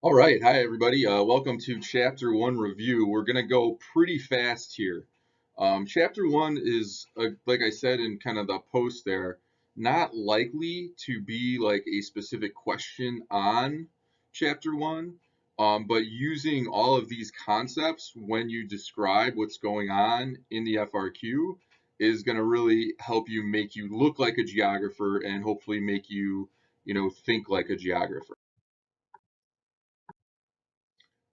All right, hi everybody. Welcome to Chapter 1 review. We're going to go pretty fast here. Chapter 1 is, like I said in kind of the post there, not likely to be like a specific question on Chapter 1, but using all of these concepts when you describe what's going on in the FRQ is going to really help you make you look like a geographer and hopefully make you, think like a geographer.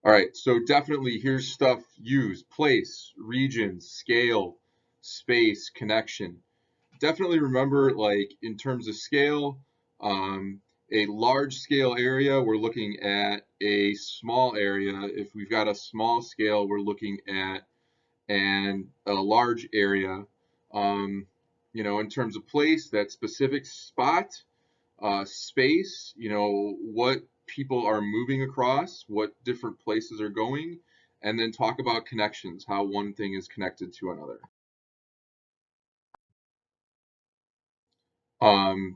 All right, so definitely here's stuff used: place, region, scale, space, connection. Definitely remember, like in terms of scale, um, a large scale area, we're looking at a small area. If we've got a small scale, we're looking at a large area. Um, in terms of place, that specific spot, space, what people are moving across, what different places are going, and then talk about connections, how one thing is connected to another.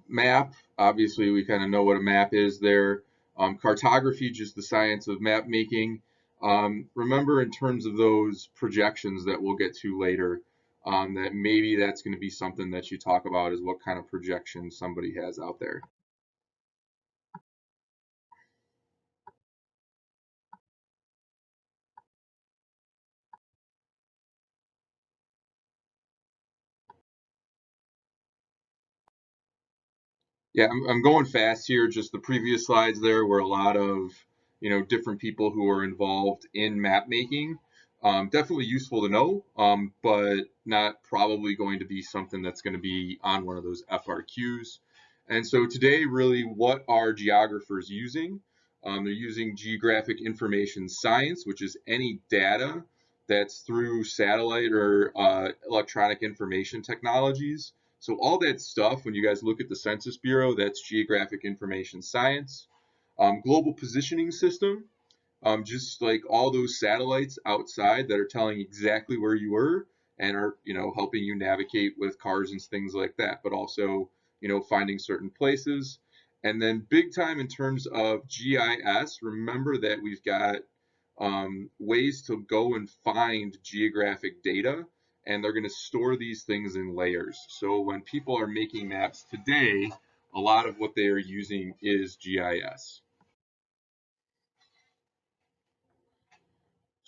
Map, obviously, we kind of know what a map is there. Cartography, just the science of map making. Remember, in terms of those projections that we'll get to later, that maybe that's going to be something that you talk about is what kind of projection somebody has out there. Yeah, I'm going fast here. Just the previous slides there were a lot of, different people who are involved in map making. Definitely useful to know, but not probably going to be something that's going to be on one of those FRQs. And so today, really, what are geographers using? They're using geographic information science, which is any data that's through satellite or electronic information technologies. So all that stuff, when you guys look at the Census Bureau, that's geographic information science. Global positioning system, just like all those satellites outside that are telling exactly where you were and are, helping you navigate with cars and things like that, but also, finding certain places. And then big time in terms of GIS, remember that we've got ways to go and find geographic data, and they're going to store these things in layers. So when people are making maps today, a lot of what they are using is GIS.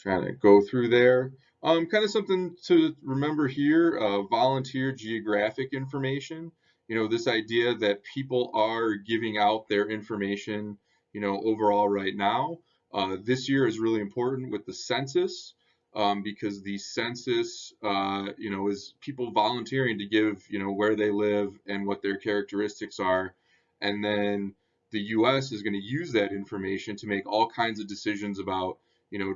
Trying to go through there. Kind of something to remember here, volunteer geographic information. This idea that people are giving out their information, overall right now. This year is really important with the census, because the census, is people volunteering to give, where they live and what their characteristics are. And then the US is going to use that information to make all kinds of decisions about,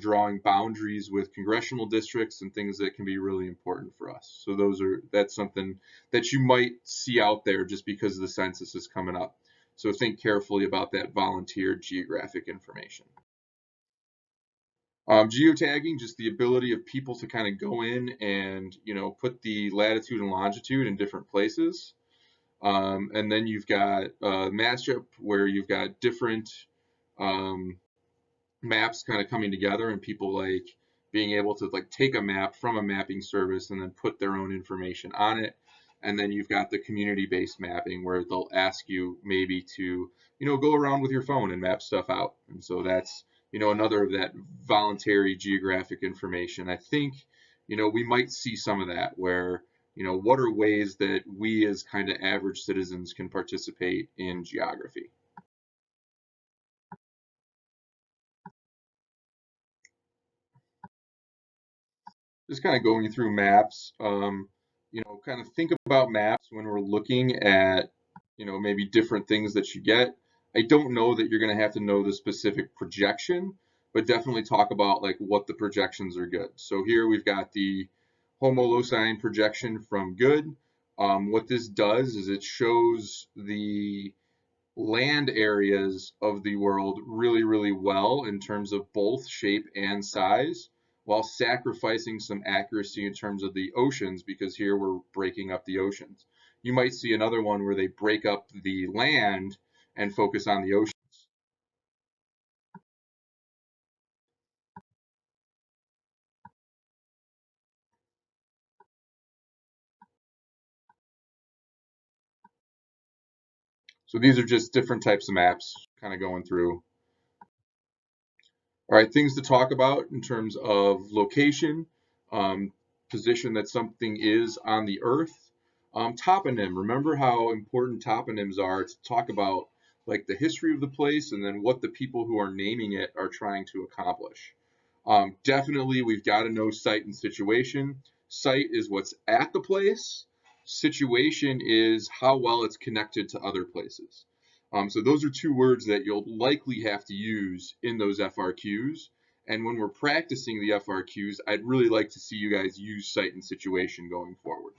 drawing boundaries with congressional districts and things that can be really important for us. So that's something that you might see out there just because the census is coming up. So think carefully about that volunteer geographic information. Geotagging, just the ability of people to kind of go in and, put the latitude and longitude in different places. And then you've got matchup where you've got different um, maps kind of coming together and people like being able to like take a map from a mapping service and then put their own information on it. And then you've got the community-based mapping where they'll ask you maybe to, go around with your phone and map stuff out. And so that's, another of that voluntary geographic information. I think, we might see some of that where, what are ways that we as kind of average citizens can participate in geography. Just kind of going through maps, kind of think about maps when we're looking at, maybe different things that you get. I don't know that you're going to have to know the specific projection, but definitely talk about like what the projections are good. So here we've got the homolocine projection from good. What this does is it shows the land areas of the world really, really well in terms of both shape and size, while sacrificing some accuracy in terms of the oceans, because here we're breaking up the oceans. You might see another one where they break up the land and focus on the oceans. So these are just different types of maps kind of going through. All right, things to talk about in terms of location, um, position that something is on the earth. Toponym, remember how important toponyms are to talk about like the history of the place and then what the people who are naming it are trying to accomplish. Definitely, we've got to know site and situation. Site is what's at the place. Situation is how well it's connected to other places. So those are two words that you'll likely have to use in those FRQs. And when we're practicing the FRQs, I'd really like to see you guys use site and situation going forward.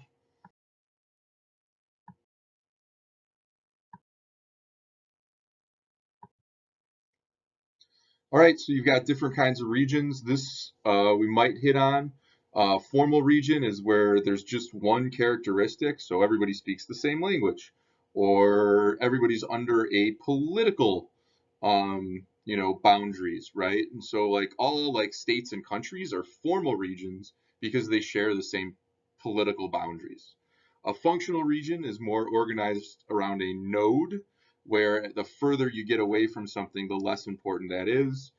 All right, so you've got different kinds of regions. This we might hit on. Formal region is where there's just one characteristic, so everybody speaks the same language, or everybody's under a political, boundaries, right? And so like all like states and countries are formal regions because they share the same political boundaries. A functional region is more organized around a node where the further you get away from something, the less important that is.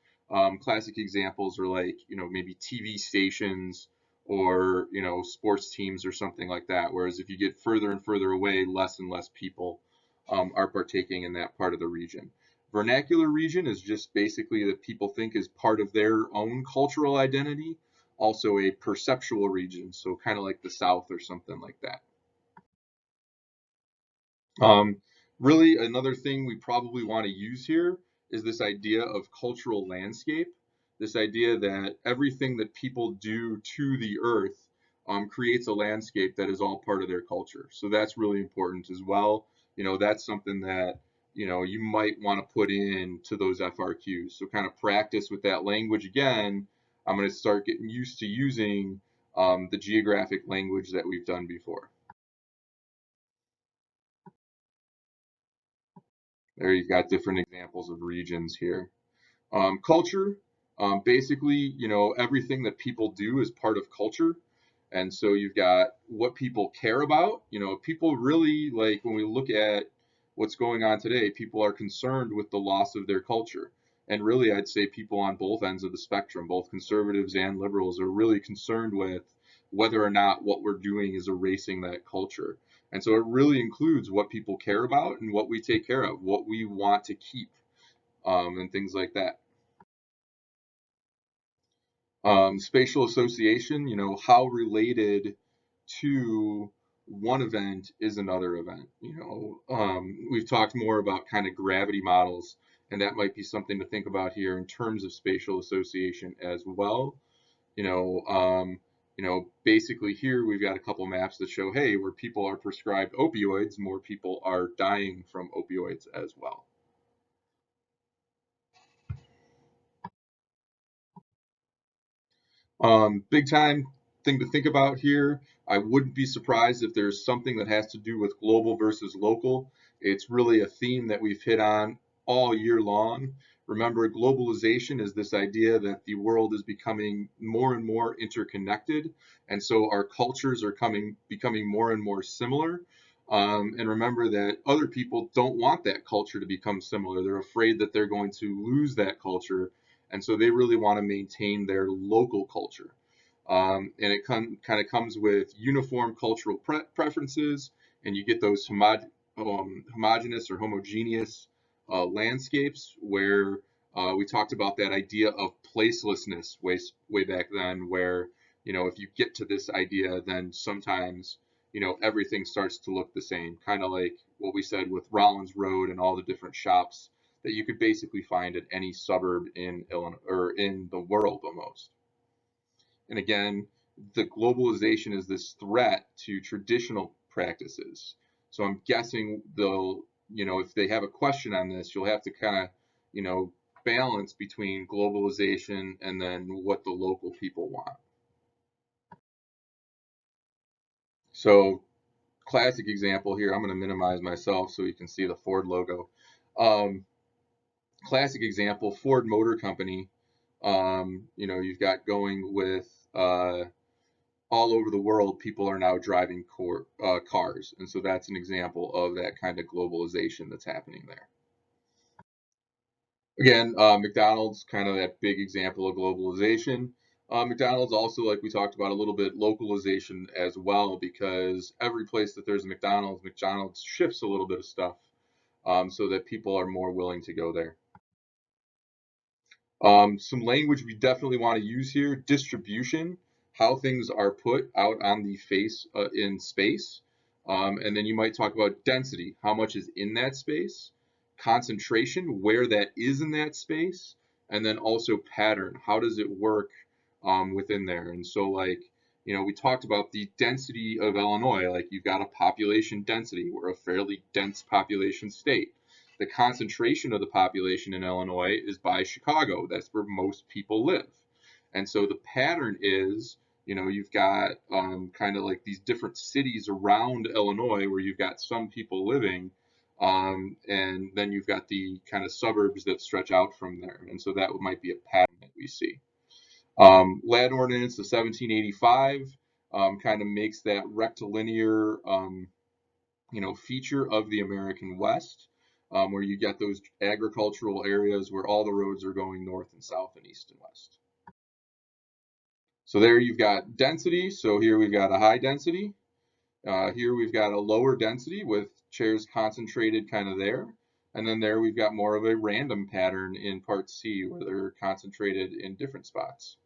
Classic examples are like, maybe TV stations or, sports teams or something like that. Whereas if you get further and further away, less and less people are partaking in that part of the region. Vernacular region is just basically that people think is part of their own cultural identity. Also a perceptual region, so kind of like the South or something like that. Um, Really, another thing we probably want to use here is this idea of cultural landscape. This idea that everything that people do to the earth creates a landscape that is all part of their culture. So that's really important as well. That's something that you might want to put in to those FRQs. So kind of practice with that language again. I'm going to start getting used to using the geographic language that we've done before. There you've got different examples of regions here. Culture, basically, everything that people do is part of culture. And so you've got what people care about. People really like when we look at what's going on today, people are concerned with the loss of their culture. And really, I'd say people on both ends of the spectrum, both conservatives and liberals, are really concerned with whether or not what we're doing is erasing that culture. And so it really includes what people care about and what we take care of, what we want to keep, and things like that. Spatial association, how related to one event is another event. We've talked more about kind of gravity models, and that might be something to think about here in terms of spatial association as well. Basically here we've got a couple maps that show, hey, where people are prescribed opioids, more people are dying from opioids as well. Big time thing to think about here. I wouldn't be surprised if there's something that has to do with global versus local. It's really a theme that we've hit on all year long. Remember, globalization is this idea that the world is becoming more and more interconnected, and so our cultures are becoming more and more similar. And remember that other people don't want that culture to become similar. They're afraid that they're going to lose that culture, and so they really want to maintain their local culture. And it kind of comes with uniform cultural preferences, and you get those homogeneous or homogeneous landscapes where we talked about that idea of placelessness way back then, where if you get to this idea, then sometimes everything starts to look the same, kind of like what we said with Rollins Road and all the different shops that you could basically find at any suburb in Illinois or in the world almost. And again, the globalization is this threat to traditional practices. So I'm guessing they'll, if they have a question on this, you'll have to kind of, balance between globalization and then what the local people want. So classic example here, I'm going to minimize myself so you can see the Ford logo. Um, Classic example, Ford Motor Company. You've got going with all over the world, people are now driving cars. And so that's an example of that kind of globalization that's happening there. Again, McDonald's, kind of that big example of globalization. McDonald's also, like we talked about a little bit, localization as well, because every place that there's a McDonald's shifts a little bit of stuff so that people are more willing to go there. Some language we definitely want to use here: distribution, how things are put out on the face in space. And then you might talk about density, how much is in that space, concentration, where that is in that space, and then also pattern, how does it work within there. And so, like, we talked about the density of Illinois, like you've got a population density. We're a fairly dense population state. The concentration of the population in Illinois is by Chicago. That's where most people live. And so the pattern is, you've got kind of like these different cities around Illinois where you've got some people living, and then you've got the kind of suburbs that stretch out from there. And so that might be a pattern that we see. Land Ordinance of 1785 kind of makes that rectilinear feature of the American West, where you get those agricultural areas where all the roads are going north and south and east and west. So there you've got density. So here we've got a high density. Here we've got a lower density with chairs concentrated kind of there. And then there we've got more of a random pattern in part C where they're concentrated in different spots.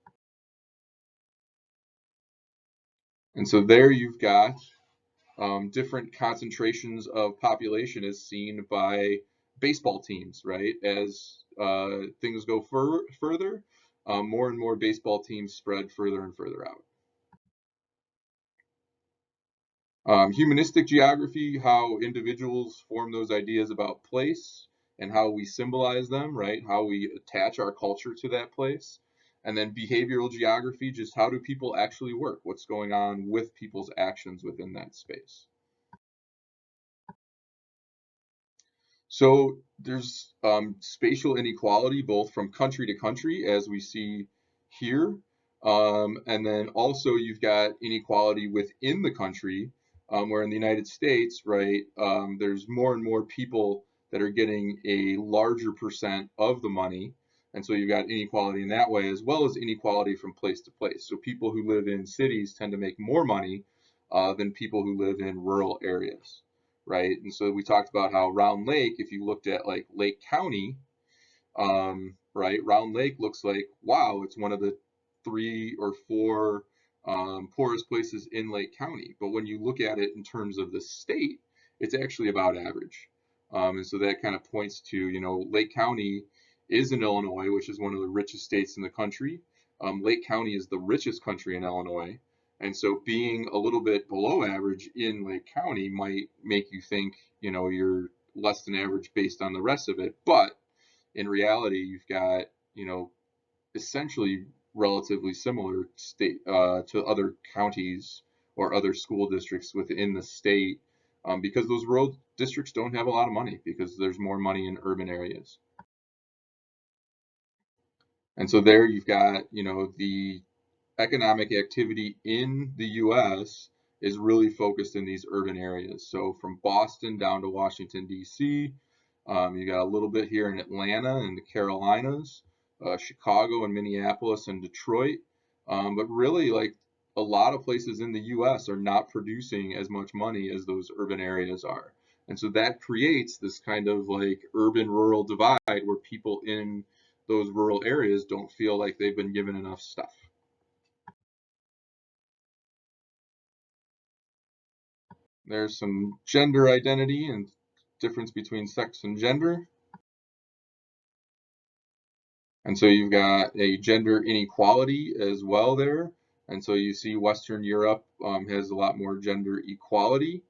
And so there you've got different concentrations of population as seen by baseball teams, right? As things go further, more and more baseball teams spread further and further out. Humanistic geography, how individuals form those ideas about place and how we symbolize them, right? How we attach our culture to that place. And then behavioral geography, just how do people actually work? What's going on with people's actions within that space? So there's spatial inequality both from country to country, as we see here, and then also you've got inequality within the country, where in the United States, right, there's more and more people that are getting a larger percent of the money, and so you've got inequality in that way, as well as inequality from place to place. So people who live in cities tend to make more money than people who live in rural areas, right? And so we talked about how Round Lake, if you looked at like Lake County, right, Round Lake looks like, wow, it's one of the 3 or 4 poorest places in Lake County. But when you look at it in terms of the state, it's actually about average. And so that kind of points to, Lake County is in Illinois, which is one of the richest states in the country. Lake County is the richest country in Illinois. And so being a little bit below average in Lake County might make you think, you're less than average based on the rest of it. But in reality, you've got, essentially relatively similar state to other counties or other school districts within the state, because those rural districts don't have a lot of money because there's more money in urban areas. And so there you've got, the economic activity in the US is really focused in these urban areas. So from Boston down to Washington, D.C., you got a little bit here in Atlanta and the Carolinas, Chicago and Minneapolis and Detroit. But really, like a lot of places in the US are not producing as much money as those urban areas are. And so that creates this kind of like urban rural divide where people in those rural areas don't feel like they've been given enough stuff. There's some gender identity and difference between sex and gender. And so you've got a gender inequality as well there. And so you see Western Europe has a lot more gender equality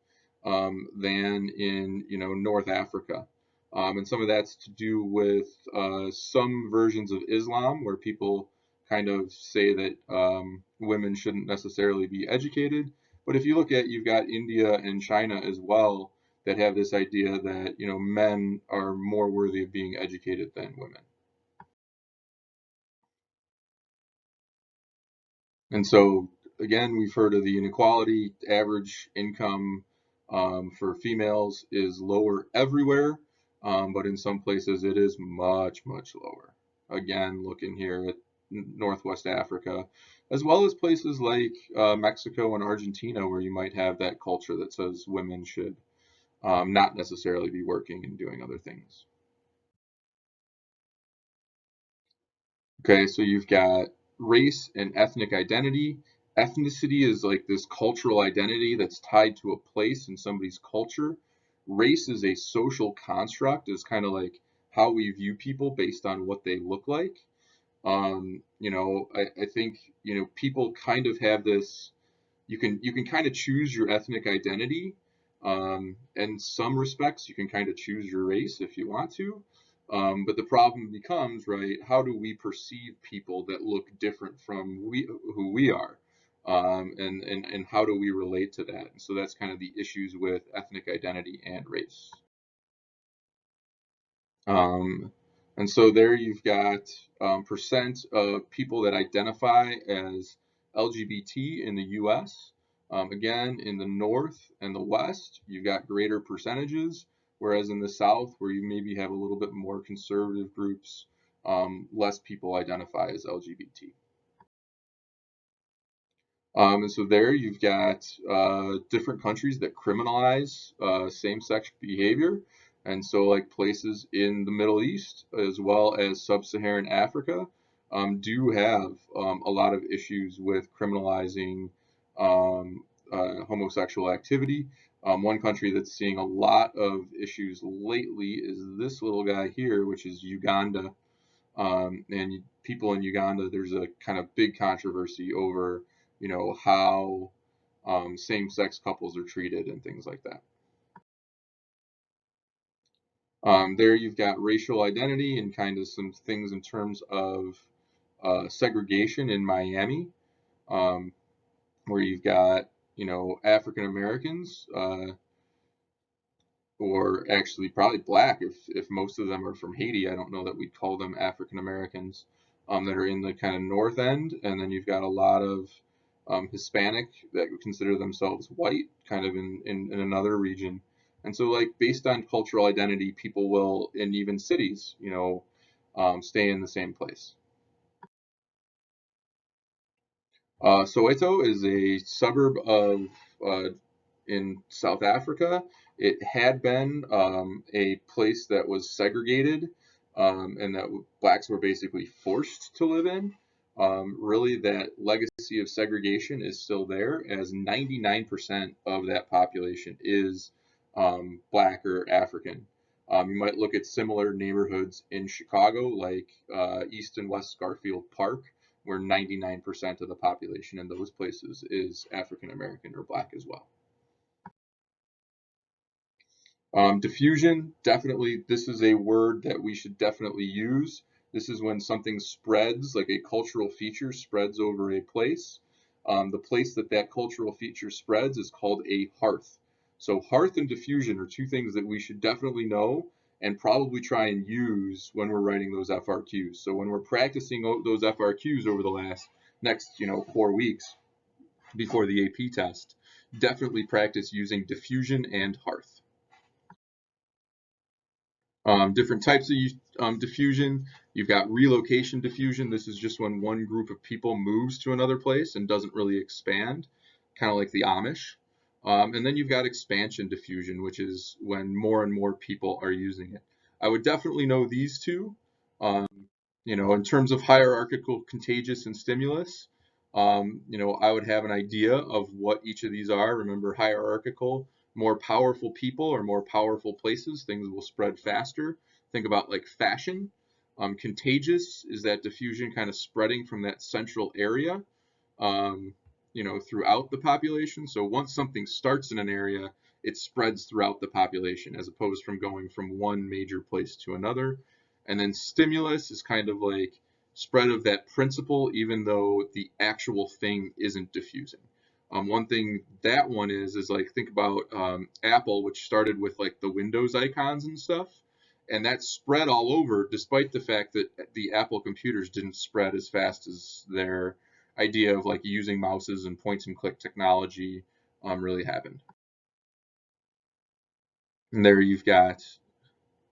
than in North Africa. And some of that's to do with some versions of Islam where people kind of say that women shouldn't necessarily be educated. But if you look at, you've got India and China as well that have this idea that men are more worthy of being educated than women. And so again, we've heard of the inequality. Average income for females is lower everywhere, but in some places it is much, much lower. Again, looking here at Northwest Africa, as well as places like Mexico and Argentina, where you might have that culture that says women should not necessarily be working and doing other things. Okay, so you've got race and ethnic identity. Ethnicity is like this cultural identity that's tied to a place in somebody's culture. Race is a social construct, is kind of like how we view people based on what they look like. I think, people kind of have this, you can kind of choose your ethnic identity. In some respects, you can kind of choose your race if you want to. But the problem becomes, right? How do we perceive people that look different from who we are? And how do we relate to that? And so that's kind of the issues with ethnic identity and race. Um, and so there you've got percent of people that identify as LGBT in the US. Again, in the North and the West, you've got greater percentages, whereas in the South, where you maybe have a little bit more conservative groups, less people identify as LGBT. And so there you've got different countries that criminalize same-sex behavior. And so, like places in the Middle East as well as sub-Saharan Africa do have a lot of issues with criminalizing homosexual activity. One country that's seeing a lot of issues lately is this little guy here, which is Uganda. And people in Uganda, there's a kind of big controversy over, how same-sex couples are treated and things like that. There you've got racial identity and kind of some things in terms of segregation in Miami, um, where you've got, African Americans, or actually probably black if most of them are from Haiti. I don't know that we'd call them African Americans, that are in the kind of north end, and then you've got a lot of Hispanic that would consider themselves white, kind of in another region. And so, like based on cultural identity, people will, in even cities, stay in the same place. Soweto is a suburb of uh, in South Africa. It had been a place that was segregated, and that blacks were basically forced to live in. Really, that legacy of segregation is still there, as 99% of that population is black or African. You might look at similar neighborhoods in Chicago, like East and West Garfield Park, where 99% of the population in those places is African American or black as well. Diffusion, definitely, this is a word that we should definitely use. This is when something spreads, like a cultural feature spreads over a place. The place that that cultural feature spreads is called a hearth. So hearth and diffusion are two things that we should definitely know and probably try and use when we're writing those FRQs. So when we're practicing those FRQs over the next 4 weeks before the AP test, definitely practice using diffusion and hearth. Different types of diffusion. You've got relocation diffusion. This is just when one group of people moves to another place and doesn't really expand, kind of like the Amish. And then you've got expansion diffusion, which is when more and more people are using it. I would definitely know these two. Um, in terms of hierarchical, contagious, and stimulus, I would have an idea of what each of these are. Remember, hierarchical, more powerful people or more powerful places, things will spread faster. Think about like fashion. Contagious is that diffusion kind of spreading from that central area, um, throughout the population. So once something starts in an area, it spreads throughout the population as opposed from going from one major place to another. And then stimulus is kind of like spread of that principle, even though the actual thing isn't diffusing. One thing that one is like think about Apple, which started with like the Windows icons and stuff, and that spread all over, despite the fact that the Apple computers didn't spread as fast as their idea of like using mouses and point and click technology really happened. And there you've got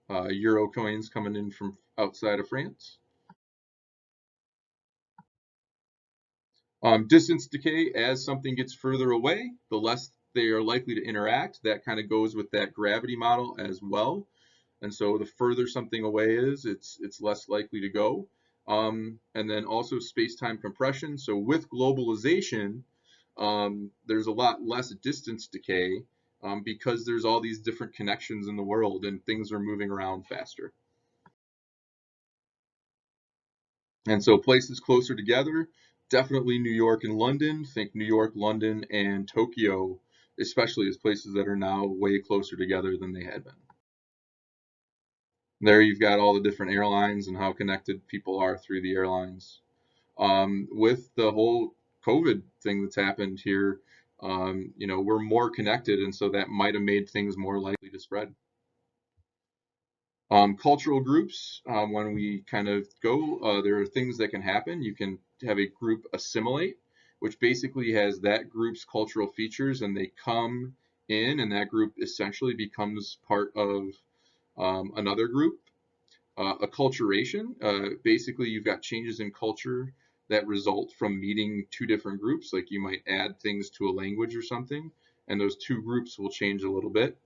euro coins coming in from outside of France. Distance decay, as something gets further away, the less they are likely to interact. That kind of goes with that gravity model as well. And so the further something away is, it's less likely to go. And then also space-time compression. So with globalization, there's a lot less distance decay because there's all these different connections in the world and things are moving around faster. And so places closer together, definitely New York and London. Think New York, London, and Tokyo, especially as places that are now way closer together than they had been. There you've got all the different airlines and how connected people are through the airlines. With the whole COVID thing that's happened here, we're more connected, and so that might have made things more likely to spread. Cultural groups, when we kind of go, there are things that can happen. You can have a group assimilate, which basically has that group's cultural features, and they come in, and that group essentially becomes part of another group. Acculturation, basically, you've got changes in culture that result from meeting two different groups. Like you might add things to a language or something, and those two groups will change a little bit.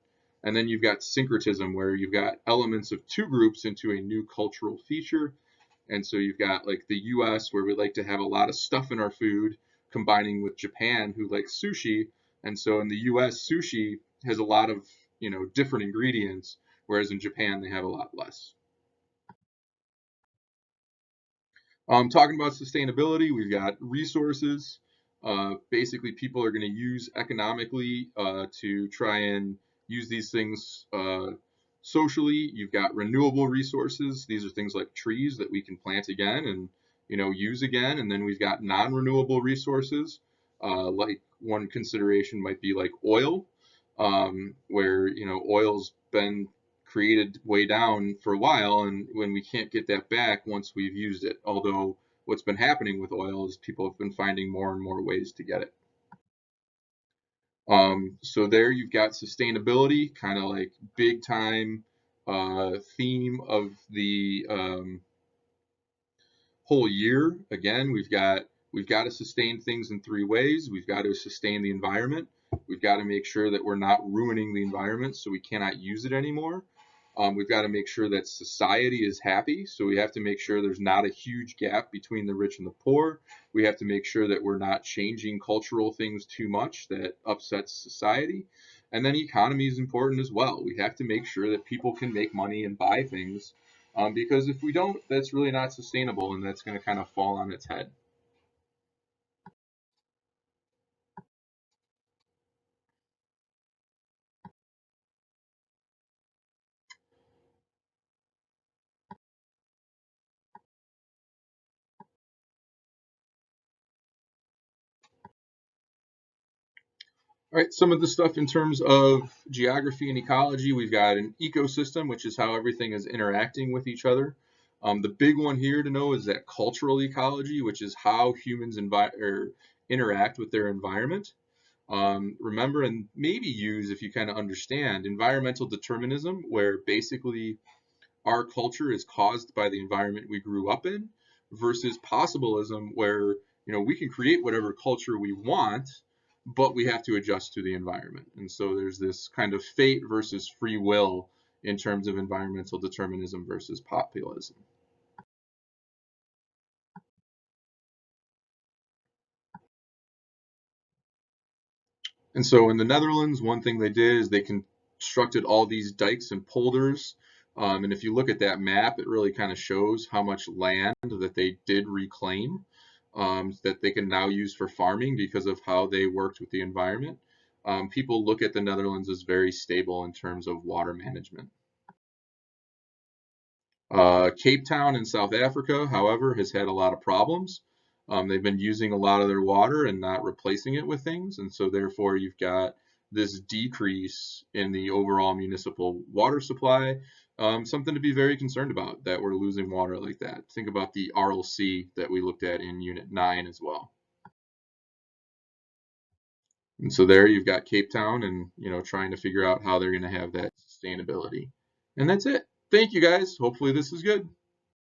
And then you've got syncretism, where you've got elements of two groups into a new cultural feature. And so you've got like the US, where we like to have a lot of stuff in our food, combining with Japan, who likes sushi. And so in the US, sushi has a lot of, different ingredients, whereas in Japan, they have a lot less. Talking about sustainability, we've got resources. Basically, people are going to use economically to try and use these things socially. You've got renewable resources. These are things like trees that we can plant again and use again. And then we've got non-renewable resources. Like one consideration might be like oil, where oil's been created way down for a while, and when we can't get that back once we've used it. Although what's been happening with oil is people have been finding more and more ways to get it. So there you've got sustainability, kind of like big time theme of the whole year. Again, we've got to sustain things in three ways. We've got to sustain the environment. We've got to make sure that we're not ruining the environment so we cannot use it anymore. We've got to make sure that society is happy. So we have to make sure there's not a huge gap between the rich and the poor. We have to make sure that we're not changing cultural things too much that upsets society. And then economy is important as well. We have to make sure that people can make money and buy things because if we don't, that's really not sustainable, and that's going to kind of fall on its head. All right, some of the stuff in terms of geography and ecology, we've got an ecosystem, which is how everything is interacting with each other. The big one here to know is that cultural ecology, which is how humans interact with their environment. Remember and maybe use, if you kind of understand, environmental determinism, where basically our culture is caused by the environment we grew up in, versus possibilism, where we can create whatever culture we want, but we have to adjust to the environment. And so there's this kind of fate versus free will in terms of environmental determinism versus populism. And so in the Netherlands, one thing they did is they constructed all these dikes and polders. And if you look at that map, it really kind of shows how much land that they did reclaim, that they can now use for farming because of how they worked with the environment. People look at the Netherlands as very stable in terms of water management. Cape Town in South Africa, however, has had a lot of problems. They've been using a lot of their water and not replacing it with things, and so therefore you've got this decrease in the overall municipal water supply. Something to be very concerned about, that we're losing water like that. Think about the RLC that we looked at in Unit 9 as well. And so there you've got Cape Town and, trying to figure out how they're going to have that sustainability. And that's it. Thank you guys. Hopefully this is good.